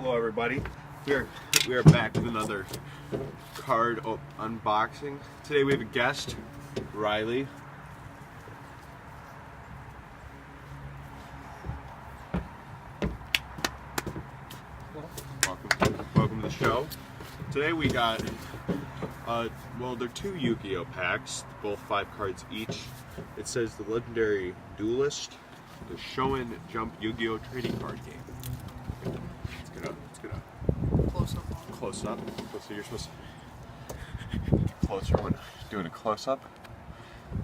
Hello everybody. We are back with another card unboxing. Today we have a guest, Riley. Welcome to the show. Today we got well, they're two Yu-Gi-Oh packs, both 5 cards each. It says the Legendary Duelist, the Shonen Jump Yu-Gi-Oh trading card game. It's gonna close up. So you're supposed to get closer when doing a close up.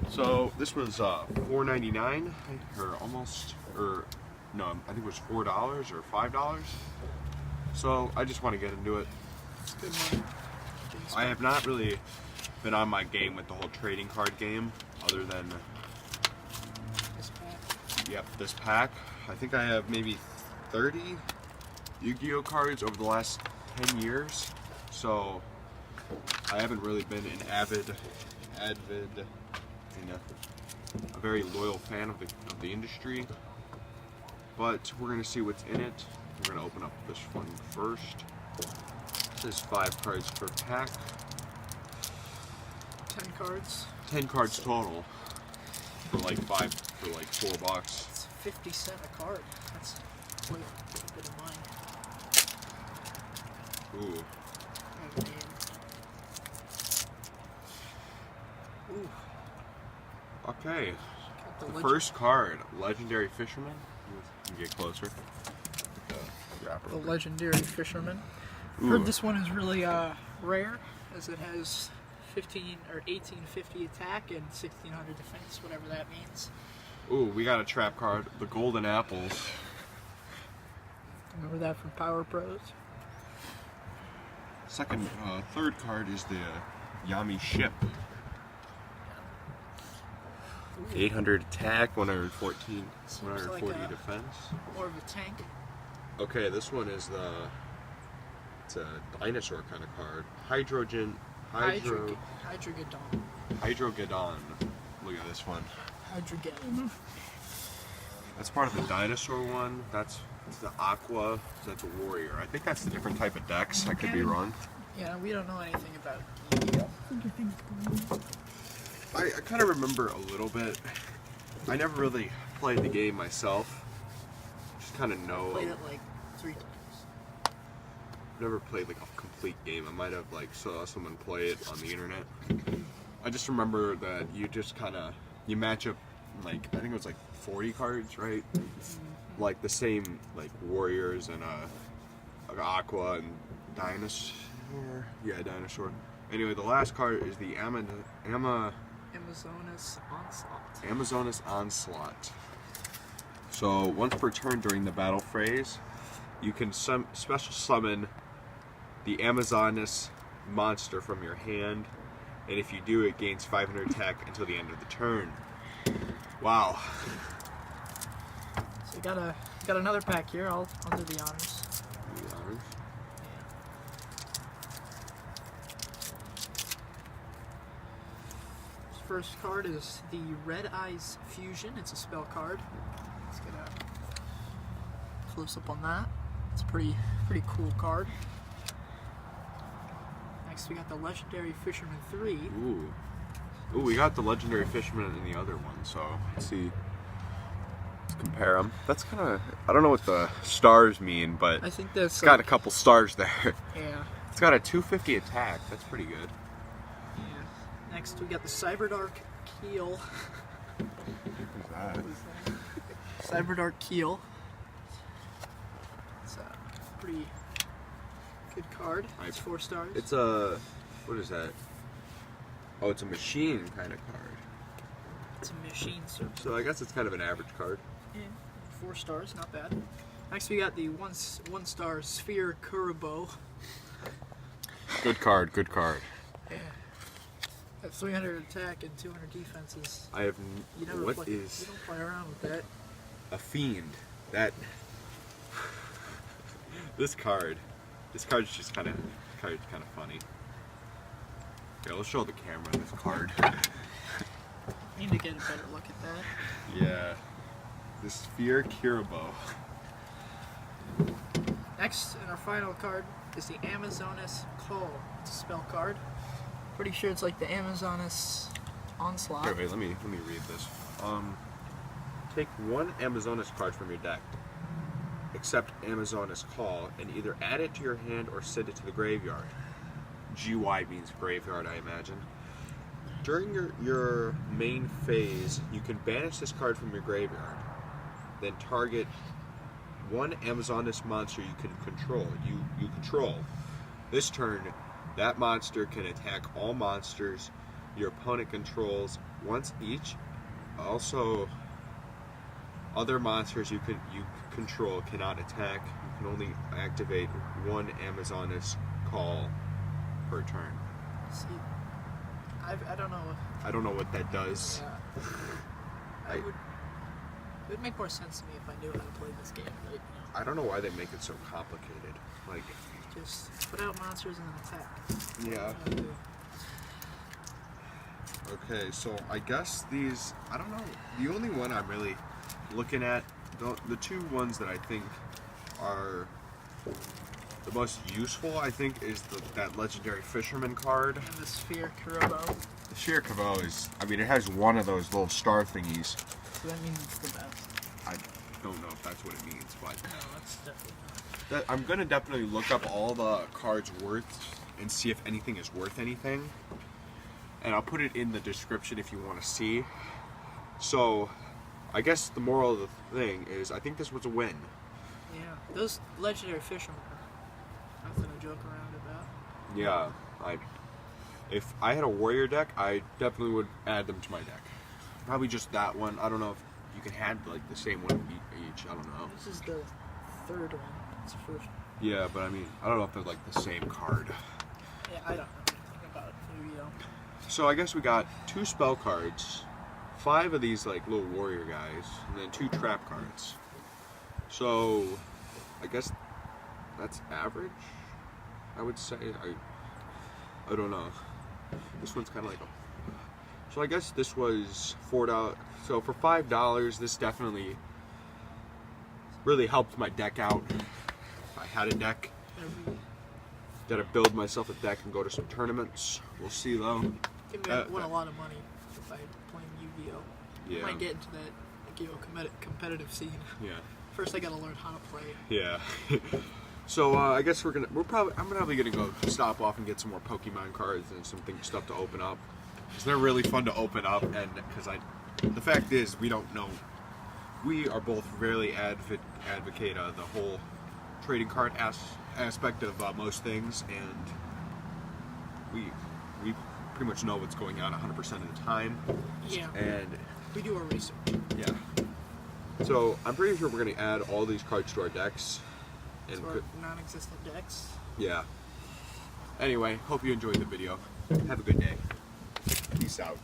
So this was $4.99 or almost, or no, I think it was $4 or $5. So I just want to get into it. It's good money. I have not really been on my game with the whole trading card game, other than This pack. Yep, this pack. I think I have maybe 30 Yu-Gi-Oh cards over the last 10 years, so I haven't really been an avid, and a very loyal fan of the industry. But we're gonna see what's in it. We're gonna open up this one first. This is 5 cards per pack. 10 cards. 10 cards total for like $4. It's 50 cents a card. That's quite a bit of money. Ooh. Oh, man. Ooh. Okay. Got The first card, Legendary Fisherman. You can get closer. The Legendary Fisherman. Ooh. Heard this one is really rare, as it has 1850 attack and 1600 defense, whatever that means. Ooh, we got a trap card, the Golden Apples. Remember that from Power Pros? Third card is the Yami Ship. 800 attack, 140 like defense. More of a tank. Okay, this one is it's a dinosaur kind of card. Hydrogeddon. Hydrogeddon. Look at this one. Hydrogeddon. That's part of the dinosaur one. That's the Aqua. That's a warrior. I think that's a different type of decks. I could be wrong. Yeah, we don't know anything about Yu-Gi-Oh. I kind of remember a little bit. I never really played the game myself. Just kind of know. Played it like 3 times. Never played like a complete game. I might have like saw someone play it on the internet. I just remember that you match up like, I think it was like 40 cards, right? Like the same like warriors and like Aqua and dinosaur. Yeah, dinosaur. Anyway, the last card is the Amazonas Onslaught. So once per turn during the battle phase, you can special summon the Amazonas monster from your hand, and if you do, it gains 500 attack until the end of the turn. Wow. So you got another pack here. I'll do the honors. The honors. This first card is the Red Eyes Fusion. It's a spell card. Let's get a close up on that. It's a pretty cool card. Next we got the Legendary Fisherman 3. Ooh, we got the Legendary Fisherman in the other one, so let's see. Let's compare them. That's kind of, I don't know what the stars mean, but I think that's it's got a couple stars there. Yeah. It's got a 250 attack. That's pretty good. Yeah. Next we got the Cyberdark Keel. Who's that? Cyberdark Keel. It's a pretty good card. It's 4 stars. It's a, what is that? Oh, it's a machine kind of card. It's a machine circle. So I guess it's kind of an average card. Yeah, 4 stars, not bad. Next we got the one star Sphere Kurobo. Good card, good card. Yeah. At 300 attack and 200 defenses. I have, You never what play, is you don't play around with that. a fiend? That, this card's just kind of funny. Okay, let's show the camera this card. Need to get a better look at that. Yeah. The Sphere Kurobo. Next, and our final card is the Amazonas Call. It's a spell card. Pretty sure it's like the Amazonas Onslaught. Here, wait, let me read this. Take one Amazonas card from your deck, except Amazonas Call, and either add it to your hand or send it to the graveyard. GY means graveyard, I imagine. During your main phase, you can banish this card from your graveyard. Then target one Amazonas monster you can control. You control. This turn, that monster can attack all monsters your opponent controls once each. Also, other monsters you control cannot attack. You can only activate one Amazonas Call per turn. See, I don't know. I don't know what that does. Yeah. It would make more sense to me if I knew how to play this game, right? I don't know why they make it so complicated. Like, Just put out monsters and then attack. yeah. Okay, so I guess these, I don't know, the only one I'm really looking at, the two ones that I think are the most useful, I think, is that legendary fisherman card. And the Sphere Kurobo. The Sheer Cavo is, I mean, it has one of those little star thingies. So that means it's the best. I don't know if that's what it means, but No, that's definitely not. I'm gonna definitely look up all the cards worth and see if anything is worth anything. And I'll put it in the description if you want to see. So, I guess the moral of the thing is, I think this was a win. Yeah, those legendary fishermen are nothing to joke around about. Yeah, if I had a warrior deck, I definitely would add them to my deck. Probably just that one. I don't know if you can have like the same one each. I don't know. This is the third one. It's the first. Yeah, but I mean, I don't know if they're like the same card. Yeah, I don't know anything about Yu-Gi-Oh. So I guess we got 2 spell cards, 5 of these like little warrior guys, and then 2 trap cards. So I guess that's average, I would say. I don't know. This one's kind of like a... So I guess this was $4. So for $5, this definitely really helped my deck out. If I had a deck, gotta build myself a deck and go to some tournaments. We'll see though. It would win a lot of money if I playing Yu-Gi-Oh. Yeah. I might get into that Yu-Gi-Oh competitive scene. Yeah. First, I gotta learn how to play. Yeah. So I guess I'm probably gonna go stop off and get some more Pokemon cards and some stuff to open up. Because they're really fun to open up, and the fact is we don't know. We are both really advocate the whole trading card aspect of most things, and we pretty much know what's going on 100% of the time. Yeah. And we do our research. yeah. So I'm pretty sure we're gonna add all these cards to our decks. And To our non-existent decks. yeah. Anyway, hope you enjoyed the video. Have a good day. Peace out.